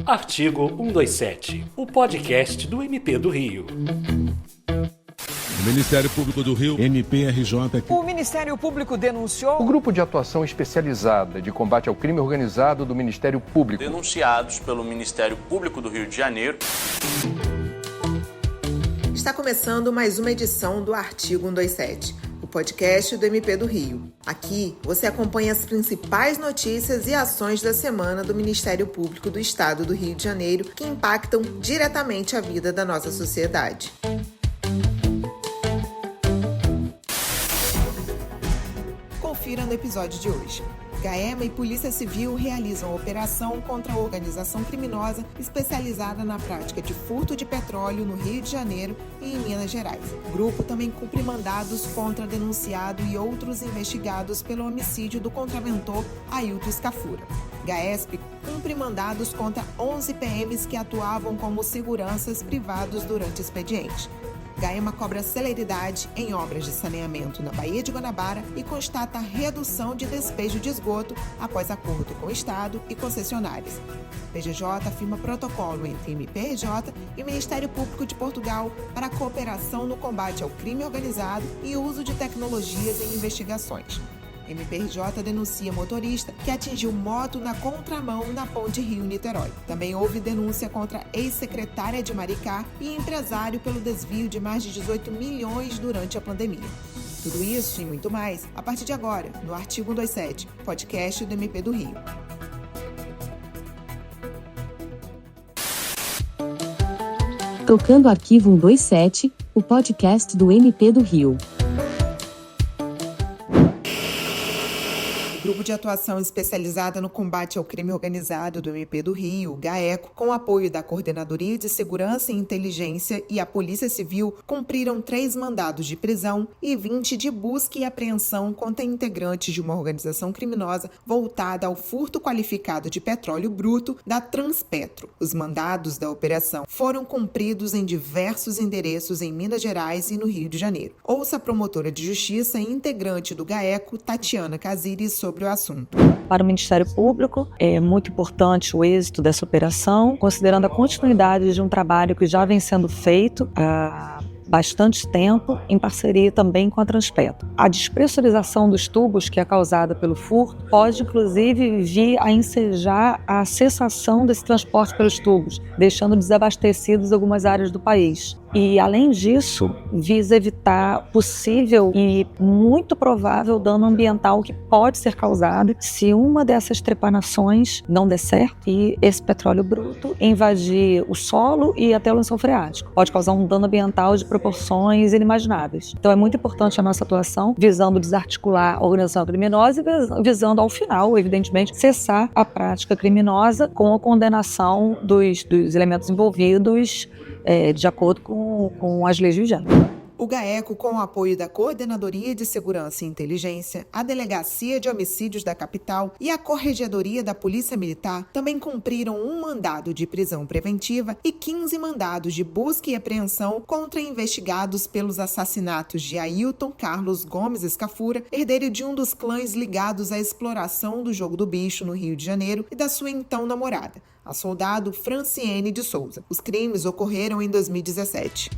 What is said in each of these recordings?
Artigo 127, o podcast do MP do Rio. O Ministério Público do Rio, MPRJ. O Ministério Público denunciou... O Grupo de Atuação Especializada de Combate ao Crime Organizado do Ministério Público. Denunciados pelo Ministério Público do Rio de Janeiro. Está começando mais uma edição do Artigo 127, o podcast do MP do Rio. Aqui você acompanha as principais notícias e ações da semana do Ministério Público do Estado do Rio de Janeiro que impactam diretamente a vida da nossa sociedade. Confira no episódio de hoje. GAEMA e Polícia Civil realizam operação contra a organização criminosa especializada na prática de furto de petróleo no Rio de Janeiro e em Minas Gerais. O grupo também cumpre mandados contra denunciado e outros investigados pelo homicídio do contraventor Ailton Scafura. GAESP cumpre mandados contra 11 PMs que atuavam como seguranças privados durante o expediente. GAEMA cobra celeridade em obras de saneamento na Baía de Guanabara e constata redução de despejo de esgoto após acordo com o Estado e concessionárias. PGJ firma protocolo entre MPRJ e Ministério Público de Portugal para a cooperação no combate ao crime organizado e uso de tecnologias em investigações. MPRJ denuncia motorista que atingiu moto na contramão na ponte Rio-Niterói. Também houve denúncia contra ex-secretária de Maricá e empresário pelo desvio de mais de 18 milhões durante a pandemia. Tudo isso e muito mais a partir de agora, no Artigo 127, podcast do MP do Rio. Tocando Arquivo 127, o podcast do MP do Rio. Grupo de Atuação Especializada no Combate ao Crime Organizado do MP do Rio, GAECO, com apoio da Coordenadoria de Segurança e Inteligência e a Polícia Civil, cumpriram 3 mandados de prisão e 20 de busca e apreensão contra integrantes de uma organização criminosa voltada ao furto qualificado de petróleo bruto da Transpetro. Os mandados da operação foram cumpridos em diversos endereços em Minas Gerais e no Rio de Janeiro. Ouça a promotora de Justiça e integrante do GAECO, Tatiana Casiri, sobre o assunto. Para o Ministério Público, é muito importante o êxito dessa operação, considerando a continuidade de um trabalho que já vem sendo feito há bastante tempo, em parceria também com a Transpetro. A despressurização dos tubos que é causada pelo furto pode, inclusive, vir a ensejar a cessação desse transporte pelos tubos, deixando desabastecidos algumas áreas do país. E, além disso, visa evitar possível e muito provável dano ambiental que pode ser causado se uma dessas trepanações não der certo e esse petróleo bruto invadir o solo e até o lençol freático. Pode causar um dano ambiental de proporções inimagináveis. Então, é muito importante a nossa atuação, visando desarticular a organização criminosa e visando, ao final, evidentemente, cessar a prática criminosa com a condenação dos elementos envolvidos de acordo com as leis vigentes. O GAECO, com o apoio da Coordenadoria de Segurança e Inteligência, a Delegacia de Homicídios da Capital e a Corregedoria da Polícia Militar, também cumpriram um mandado de prisão preventiva e 15 mandados de busca e apreensão contra investigados pelos assassinatos de Ailton Carlos Gomes Scafura, herdeiro de um dos clãs ligados à exploração do jogo do bicho no Rio de Janeiro, e da sua então namorada, a soldado Franciene de Souza. Os crimes ocorreram em 2017.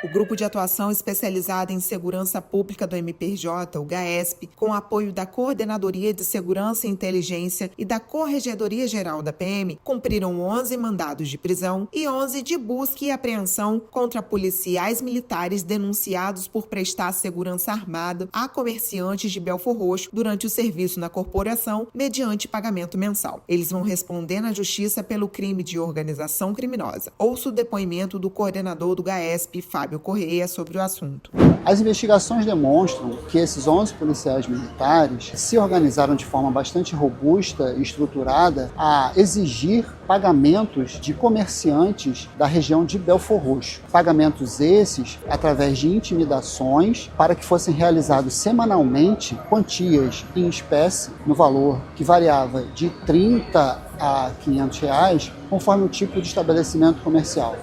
O Grupo de Atuação Especializada em Segurança Pública do MPRJ, o GAESP, com apoio da Coordenadoria de Segurança e Inteligência e da Corregedoria Geral da PM, cumpriram 11 mandados de prisão e 11 de busca e apreensão contra policiais militares denunciados por prestar segurança armada a comerciantes de Belfor Roxo durante o serviço na corporação, mediante pagamento mensal. Eles vão responder na Justiça pelo crime de organização criminosa. Ouça o depoimento do coordenador do GAESP, Fábio Correia, sobre o assunto. As investigações demonstram que esses 11 policiais militares se organizaram de forma bastante robusta e estruturada a exigir pagamentos de comerciantes da região de Belfor Roxo. Pagamentos esses através de intimidações para que fossem realizados semanalmente quantias em espécie no valor que variava de R$30 a R$500, conforme o tipo de estabelecimento comercial.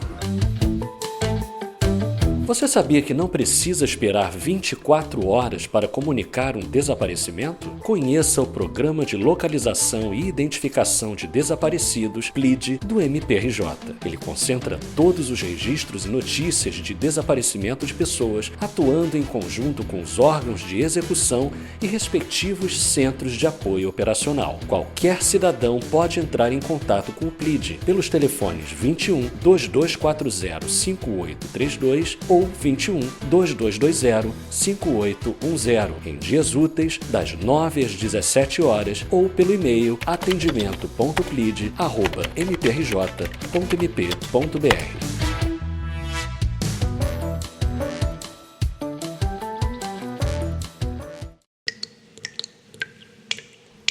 Você sabia que não precisa esperar 24 horas para comunicar um desaparecimento? Conheça o Programa de Localização e Identificação de Desaparecidos, PLID, do MPRJ. Ele concentra todos os registros e notícias de desaparecimento de pessoas, atuando em conjunto com os órgãos de execução e respectivos centros de apoio operacional. Qualquer cidadão pode entrar em contato com o PLID pelos telefones 21 2240 5832 ou 21 2220 5810 em dias úteis das 9 às 17 horas ou pelo e-mail atendimento.plid@mprj.mp.br.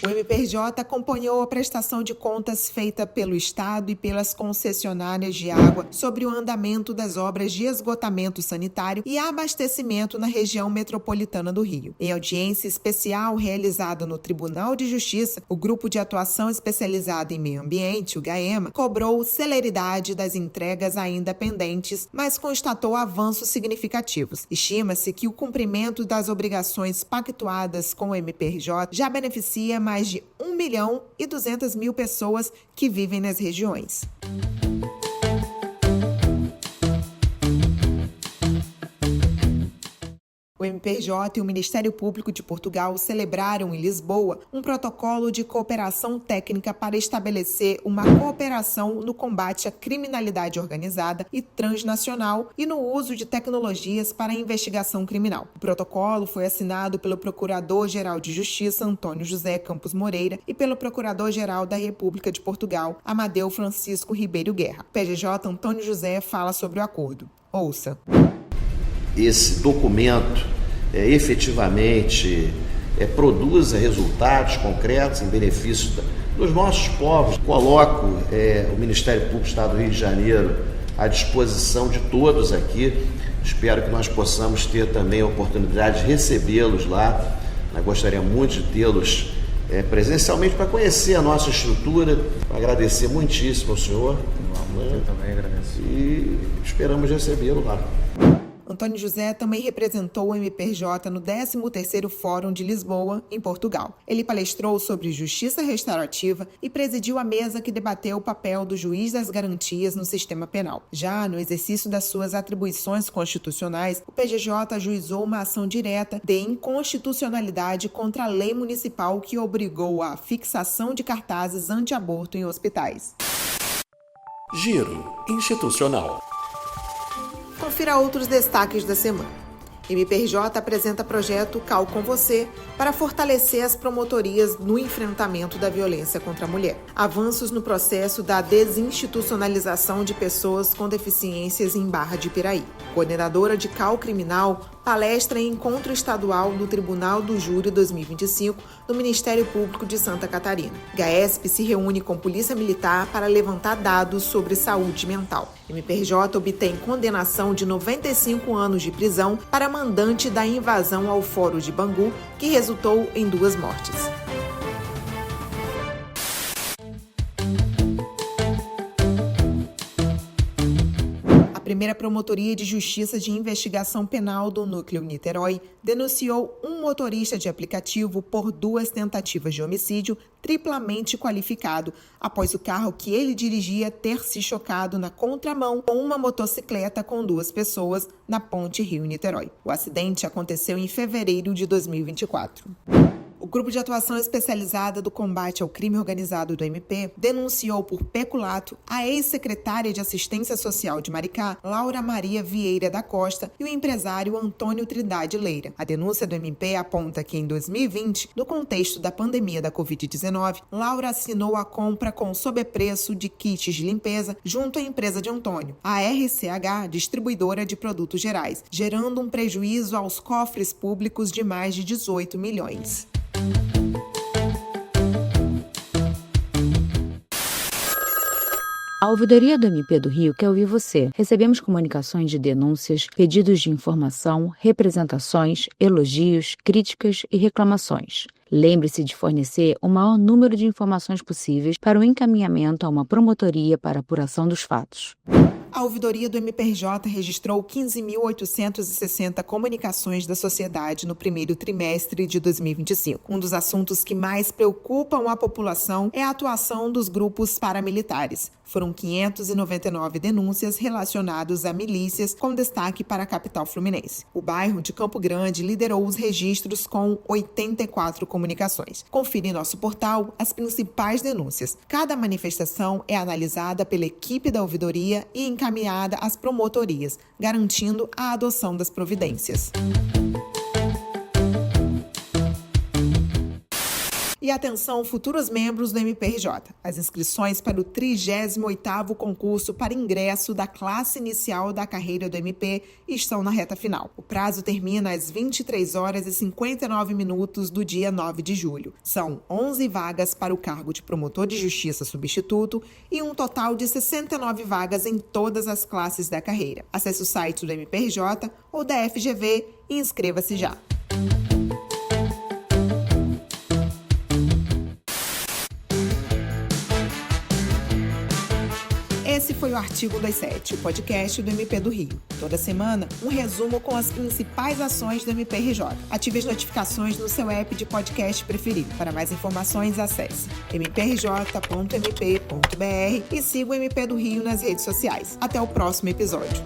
O MPRJ acompanhou a prestação de contas feita pelo Estado e pelas concessionárias de água sobre o andamento das obras de esgotamento sanitário e abastecimento na região metropolitana do Rio. Em audiência especial realizada no Tribunal de Justiça, o Grupo de Atuação Especializada em Meio Ambiente, o GAEMA, cobrou celeridade das entregas ainda pendentes, mas constatou avanços significativos. Estima-se que o cumprimento das obrigações pactuadas com o MPRJ já beneficia mais de 1.200.000 pessoas que vivem nas regiões. O MPRJ e o Ministério Público de Portugal celebraram em Lisboa um protocolo de cooperação técnica para estabelecer uma cooperação no combate à criminalidade organizada e transnacional e no uso de tecnologias para a investigação criminal. O protocolo foi assinado pelo Procurador-Geral de Justiça, Antônio José Campos Moreira, e pelo Procurador-Geral da República de Portugal, Amadeu Francisco Ribeiro Guerra. O PGJ Antônio José fala sobre o acordo. Ouça. Esse documento efetivamente produza resultados concretos em benefício dos nossos povos. Coloco o Ministério Público do Estado do Rio de Janeiro à disposição de todos aqui. Espero que nós possamos ter também a oportunidade de recebê-los lá. Eu gostaria muito de tê-los presencialmente para conhecer a nossa estrutura. Agradecer muitíssimo ao senhor. Eu também agradeço. E esperamos recebê-lo lá. Antônio José também representou o MPRJ no 13º Fórum de Lisboa, em Portugal. Ele palestrou sobre justiça restaurativa e presidiu a mesa que debateu o papel do juiz das garantias no sistema penal. Já no exercício das suas atribuições constitucionais, o PGJ ajuizou uma ação direta de inconstitucionalidade contra a lei municipal que obrigou à fixação de cartazes anti-aborto em hospitais. Giro institucional. Confira outros destaques da semana. MPRJ apresenta projeto Cal com Você para fortalecer as promotorias no enfrentamento da violência contra a mulher. Avanços no processo da desinstitucionalização de pessoas com deficiências em Barra de Piraí. Coordenadora de Cal Criminal palestra em encontro estadual no Tribunal do Júri 2025 do Ministério Público de Santa Catarina. GAESP se reúne com Polícia Militar para levantar dados sobre saúde mental. MPRJ obtém condenação de 95 anos de prisão para mandante da invasão ao Fórum de Bangu, que resultou em 2 mortes. A primeira Promotoria de Justiça de Investigação Penal do Núcleo Niterói denunciou um motorista de aplicativo por 2 tentativas de homicídio triplamente qualificado, após o carro que ele dirigia ter se chocado na contramão com uma motocicleta com 2 pessoas na ponte Rio-Niterói. O acidente aconteceu em fevereiro de 2024. O Grupo de Atuação Especializada do Combate ao Crime Organizado do MP denunciou por peculato a ex-secretária de Assistência Social de Maricá, Laura Maria Vieira da Costa, e o empresário Antônio Trindade Leira. A denúncia do MP aponta que, em 2020, no contexto da pandemia da Covid-19, Laura assinou a compra com sobrepreço de kits de limpeza junto à empresa de Antônio, a RCH, distribuidora de produtos gerais, gerando um prejuízo aos cofres públicos de mais de 18 milhões. A Ouvidoria do MP do Rio quer ouvir você. Recebemos comunicações de denúncias, pedidos de informação, representações, elogios, críticas e reclamações. Lembre-se de fornecer o maior número de informações possíveis para o encaminhamento a uma promotoria para apuração dos fatos. A ouvidoria do MPRJ registrou 15.860 comunicações da sociedade no primeiro trimestre de 2025. Um dos assuntos que mais preocupam a população é a atuação dos grupos paramilitares. Foram 599 denúncias relacionadas a milícias, com destaque para a capital fluminense. O bairro de Campo Grande liderou os registros com 84 comunicações. Confira em nosso portal as principais denúncias. Cada manifestação é analisada pela equipe da ouvidoria e encaminhada às promotorias, garantindo a adoção das providências. E atenção, futuros membros do MPRJ. As inscrições para o 38º concurso para ingresso da classe inicial da carreira do MP estão na reta final. O prazo termina às 23h59 do dia 9 de julho. São 11 vagas para o cargo de promotor de justiça substituto e um total de 69 vagas em todas as classes da carreira. Acesse o site do MPRJ ou da FGV e inscreva-se já. Esse foi o Artigo 27, o podcast do MP do Rio. Toda semana, um resumo com as principais ações do MPRJ. Ative as notificações no seu app de podcast preferido. Para mais informações, acesse mprj.mp.br e siga o MP do Rio nas redes sociais. Até o próximo episódio.